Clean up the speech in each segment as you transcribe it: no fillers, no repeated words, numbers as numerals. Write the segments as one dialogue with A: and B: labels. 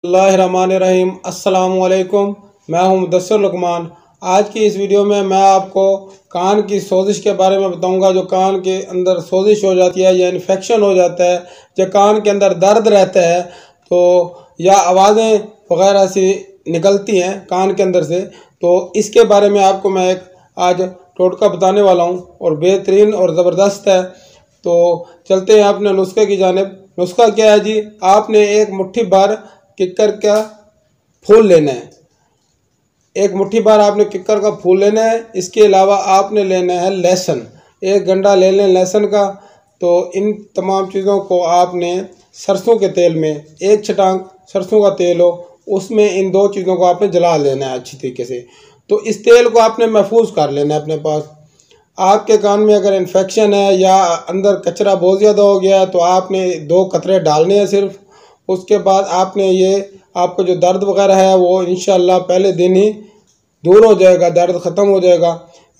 A: बिस्मिल्लाहिर्रहमानिर्रहीम। अस्सलामुअलैकुम। मैं हूं मुदास्सिर लुकमान। आज की इस वीडियो में मैं आपको कान की सोजिश के बारे में बताऊंगा। जो कान के अंदर सोजिश हो जाती है या इन्फेक्शन हो जाता है, जो कान के अंदर दर्द रहता है तो या आवाज़ें वगैरह सी निकलती हैं कान के अंदर से, तो इसके बारे में आपको मैं एक आज टोटका बताने वाला हूं और बेहतरीन और ज़बरदस्त है। तो चलते हैं अपने नुस्खे की जानिब। नुस्खा क्या है जी? आपने एक मुट्ठी भर किक्कर का फूल लेना है। एक मुट्ठी भर आपने किक्कर का फूल लेना है। इसके अलावा आपने लेना है लहसुन, एक गंडा ले लें लहसुन का। तो इन तमाम चीज़ों को आपने सरसों के तेल में, एक छटांग सरसों का तेल हो उसमें इन दो चीज़ों को आपने जला लेना है अच्छी तरीके से। तो इस तेल को आपने महफूज कर लेना है अपने पास। आपके कान में अगर इन्फेक्शन है या अंदर कचरा बहुत ज़्यादा हो गया है तो आपने 2 कतरे डालने हैं सिर्फ। उसके बाद आपने ये आपको जो दर्द वगैरह है वो इंशाल्लाह पहले दिन ही दूर हो जाएगा, दर्द ख़त्म हो जाएगा।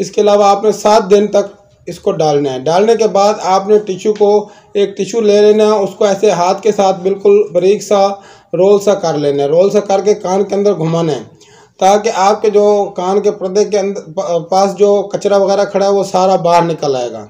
A: इसके अलावा आपने 7 दिन तक इसको डालना है। डालने के बाद आपने एक टिश्यू ले लेना है, उसको ऐसे हाथ के साथ बिल्कुल बारीक सा रोल सा कर लेना है। रोल सा करके कान के अंदर घुमाना है ताकि आपके जो कान के पर्दे के अंदर पास जो कचरा वगैरह खड़ा है वो सारा बाहर निकल आएगा।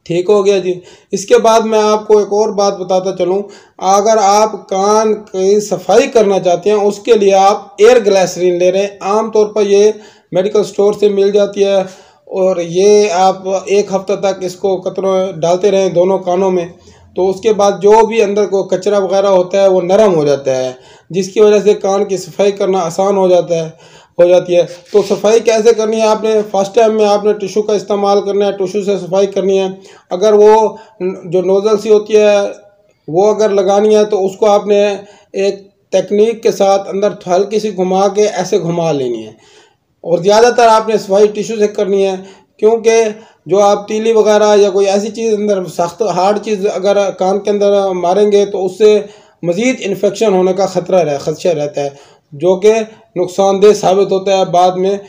A: ठीक हो गया जी। इसके बाद मैं आपको एक और बात बताता चलूँ। अगर आप कान की सफाई करना चाहते हैं उसके लिए आप एयर ग्लिसरीन ले रहे हैं। आम तौर पर ये मेडिकल स्टोर से मिल जाती है और ये आप 1 हफ्ता तक इसको कतरों डालते रहें दोनों कानों में। तो उसके बाद जो भी अंदर को कचरा वगैरह होता है वो नरम हो जाता है, जिसकी वजह से कान की सफाई करना आसान हो जाती है। तो सफाई कैसे करनी है? आपने फर्स्ट टाइम में आपने टिश्यू का इस्तेमाल करना है, टिश्यू से सफाई करनी है। अगर वो जो नोज़ल सी होती है वो अगर लगानी है तो उसको आपने एक टेक्निक के साथ अंदर हल्की सी घुमा के ऐसे घुमा लेनी है। और ज़्यादातर आपने सफाई टिश्यू से करनी है, क्योंकि जो आप तीली वगैरह या कोई ऐसी चीज़ अंदर सख्त हार्ड चीज़ अगर कान के अंदर मारेंगे तो उससे मज़ीद इन्फेक्शन होने का खदशा रहता है, जो कि नुकसानदेह साबित होता है। बाद में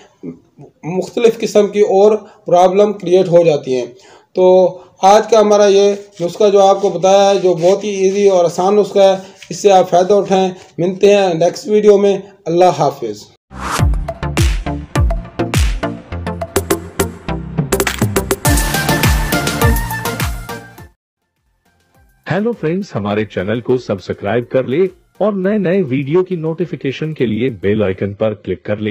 A: मुख्तलिफ़ किस्म की और प्रॉब्लम क्रिएट हो जाती हैं। तो आज का हमारा ये नुस्खा जो आपको बताया है, जो बहुत ही इजी और आसान नुस्खा है, इससे आप फ़ायदा उठाएं। मिलते हैं नेक्स्ट वीडियो में। अल्लाह हाफिज़।
B: हेलो फ्रेंड्स, हमारे चैनल को सब्सक्राइब कर ले और नए नए वीडियो की नोटिफिकेशन के लिए बेल आइकन पर क्लिक कर ले।